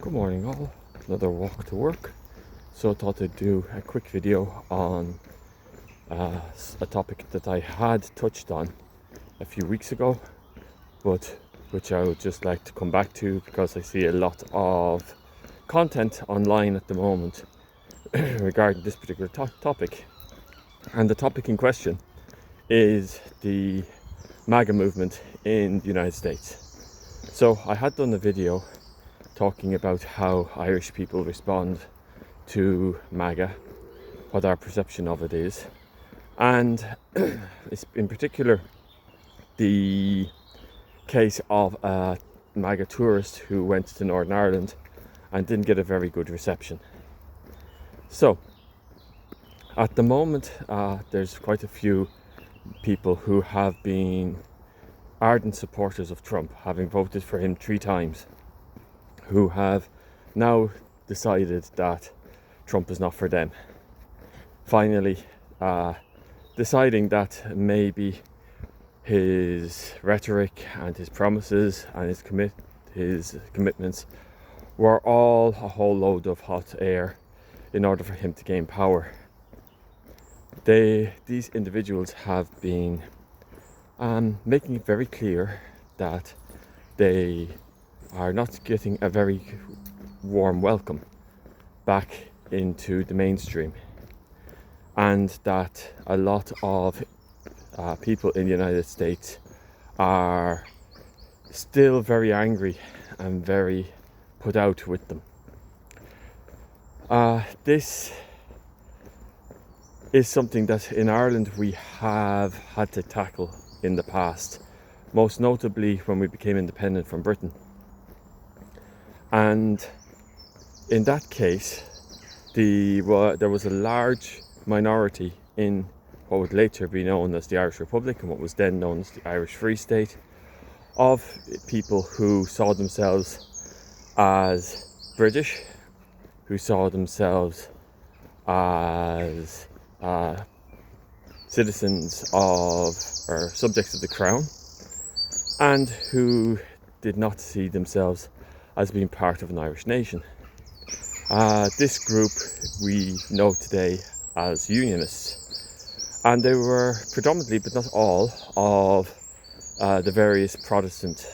Good morning all, another walk to work. So I thought I'd do a quick video on a topic that I had touched on a few weeks ago, but which I would just like to come back to because I see a lot of content online at the moment regarding this particular topic. And the topic in question is the MAGA movement in the United States. So I had done a video talking about how Irish people respond to MAGA, what our perception of it is, and in particular the case of a MAGA tourist who went to Northern Ireland and didn't get a very good reception. So at the moment there's quite a few people who have been ardent supporters of Trump, having voted for him 3 times, who have now decided that Trump is not for them. Finally, deciding that maybe his rhetoric and his promises and his commitments were all a whole load of hot air in order for him to gain power. These individuals have been making it very clear that they are not getting a very warm welcome back into the mainstream, and that a lot of people in the United States are still very angry and very put out with them. This is something that in Ireland we have had to tackle in the past, most notably when we became independent from Britain. And in that case, there was a large minority in what would later be known as the Irish Republic and what was then known as the Irish Free State, of people who saw themselves as British, who saw themselves as citizens of or subjects of the Crown, and who did not see themselves as being part of an Irish nation. This group we know today as Unionists, and they were predominantly, but not all, of the various Protestant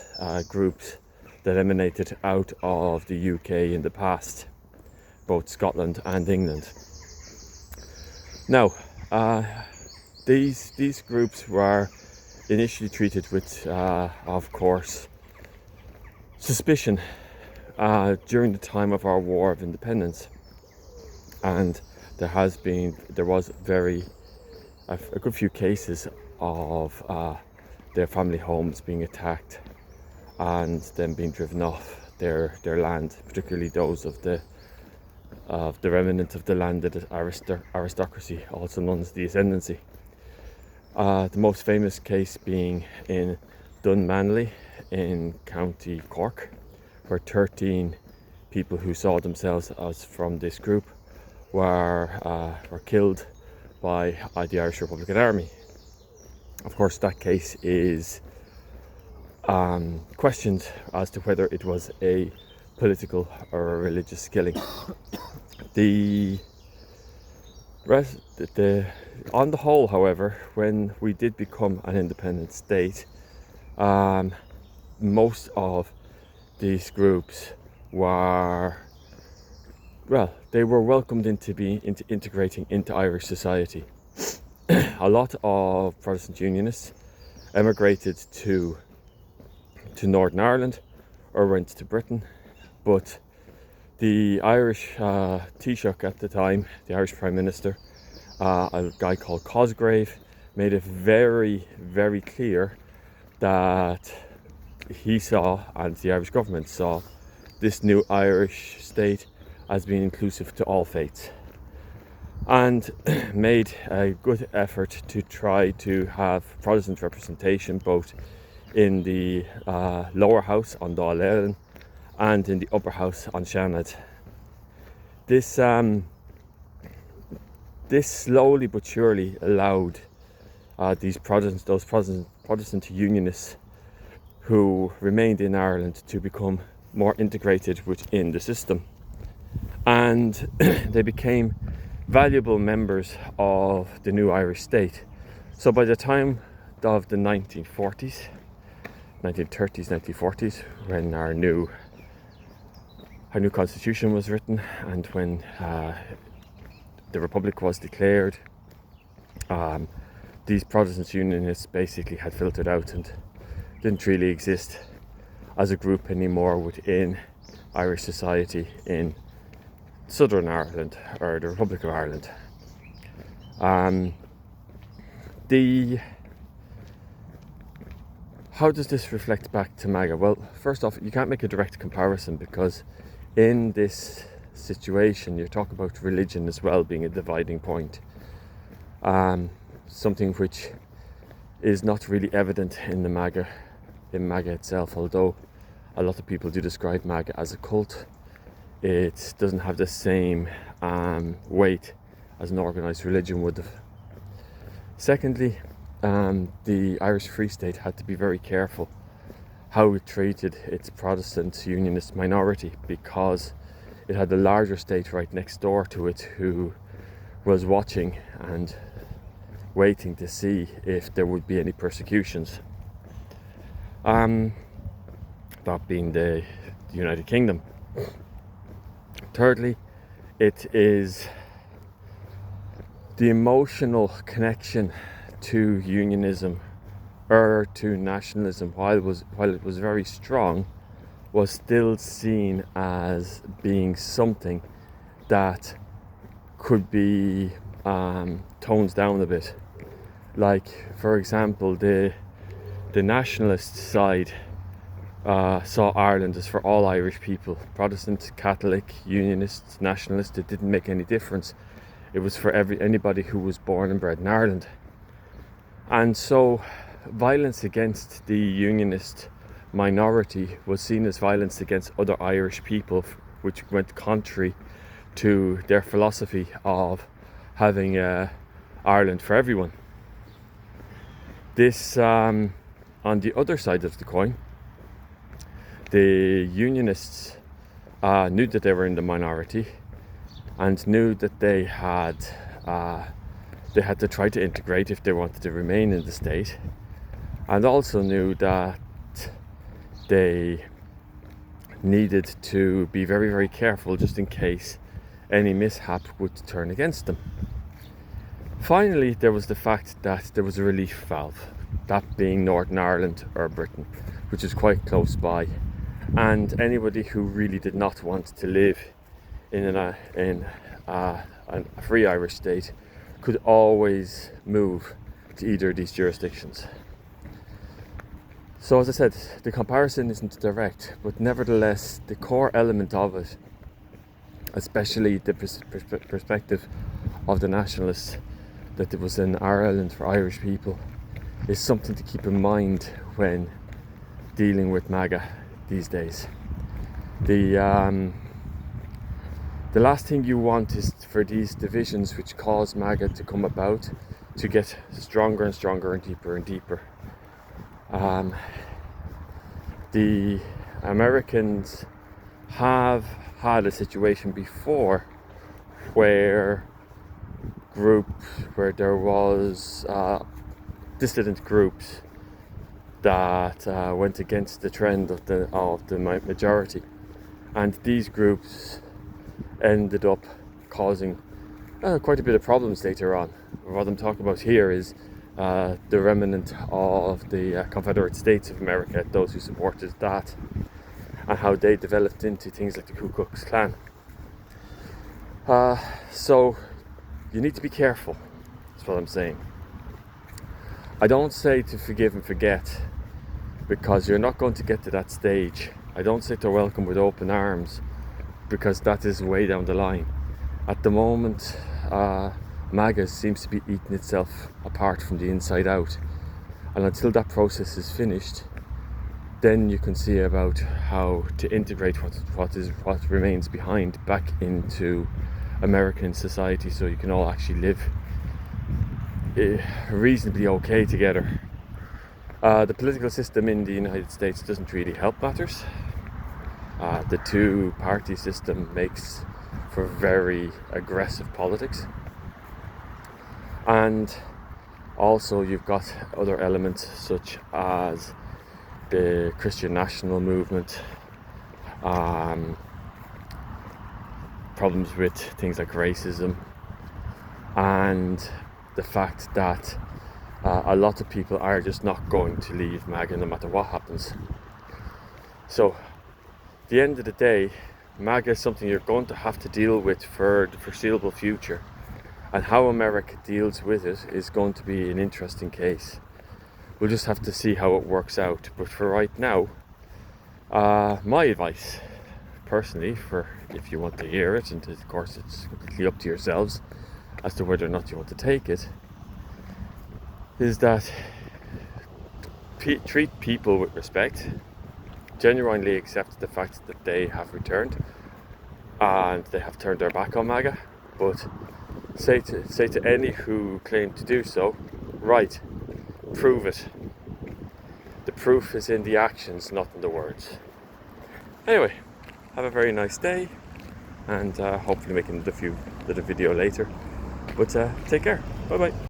groups that emanated out of the UK in the past, both Scotland and England. Now, these groups were initially treated with, of course, suspicion during the time of our War of Independence, and there was a good few cases of their family homes being attacked and them being driven off their land, particularly those of the remnant of the landed aristocracy, also known as the ascendancy. The most famous case being in Dunmanly in County Cork, where 13 people who saw themselves as from this group were killed by the Irish Republican Army. Of course, that case is questioned as to whether it was a political or a religious killing. On the whole, however, when we did become an independent state, most of these groups were welcomed into integrating into Irish society. A lot of Protestant Unionists emigrated to Northern Ireland or went to Britain, but the Irish Taoiseach at the time, the Irish Prime Minister, a guy called Cosgrave, made it very, very clear that he saw, and the Irish government saw, this new Irish state as being inclusive to all faiths, and made a good effort to try to have Protestant representation both in the lower house on Dáil Éireann and in the upper house on Seanad. This slowly but surely allowed those Protestant Unionists who remained in Ireland to become more integrated within the system, and they became valuable members of the new Irish state. So by the time of the 1930s, 1940s, when our new constitution was written, and when the Republic was declared, these Protestant Unionists basically had filtered out and didn't really exist as a group anymore within Irish society in Southern Ireland, or the Republic of Ireland. How does this reflect back to MAGA? Well, first off, you can't make a direct comparison, because in this situation you're talking about religion as well being a dividing point. Something which is not really evident in MAGA itself, although a lot of people do describe MAGA as a cult. It doesn't have the same weight as an organised religion would have. Secondly, the Irish Free State had to be very careful how it treated its Protestant Unionist minority, because it had the larger state right next door to it who was watching and waiting to see if there would be any persecutions. That being the United Kingdom. Thirdly, it is the emotional connection to unionism or to nationalism, while it was very strong, was still seen as being something that could be toned down a bit. Like, for example, the nationalist side saw Ireland as for all Irish people. Protestant, Catholic, Unionists, Nationalists, it didn't make any difference. It was for anybody who was born and bred in Ireland. And so violence against the Unionist minority was seen as violence against other Irish people, which went contrary to their philosophy of having Ireland for everyone. This, on the other side of the coin, the Unionists knew that they were in the minority and knew that they had to try to integrate if they wanted to remain in the state, and also knew that they needed to be very, very careful just in case any mishap would turn against them. Finally, there was the fact that there was a relief valve, that being Northern Ireland or Britain, which is quite close by, and anybody who really did not want to live in a free Irish state could always move to either of these jurisdictions. So as I said, the comparison isn't direct, but nevertheless the core element of it, especially the perspective of the nationalists, that it was in Ireland for Irish people, is something to keep in mind when dealing with MAGA these days. The last thing you want is for these divisions which cause MAGA to come about to get stronger and stronger and deeper. The Americans have had a situation before where there was dissident groups that went against the trend of the majority, and these groups ended up causing quite a bit of problems later on. What I'm talking about here is the remnant of the Confederate States of America, those who supported that, and how they developed into things like the Ku Klux Klan. So you need to be careful, that's what I'm saying. I don't say to forgive and forget, because you're not going to get to that stage. I don't say to welcome with open arms, because that is way down the line. At the moment, MAGA seems to be eating itself apart from the inside out, and until that process is finished, then you can see about how to integrate what remains behind back into American society, so you can all actually live reasonably okay together. The political system in the United States doesn't really help matters. The two-party system makes for very aggressive politics, and also you've got other elements such as the Christian national movement, problems with things like racism, and the fact that a lot of people are just not going to leave MAGA no matter what happens. So at the end of the day, MAGA is something you're going to have to deal with for the foreseeable future, and how America deals with it is going to be an interesting case. We'll just have to see how it works out. But for right now, my advice personally, for if you want to hear it, and of course it's completely up to yourselves as to whether or not you want to take it, is that treat people with respect, genuinely accept the fact that they have returned and they have turned their back on MAGA, but say to any who claim to do so, right, prove it. The proof is in the actions, not in the words. Anyway, have a very nice day, and hopefully making another video later. But take care. Bye bye.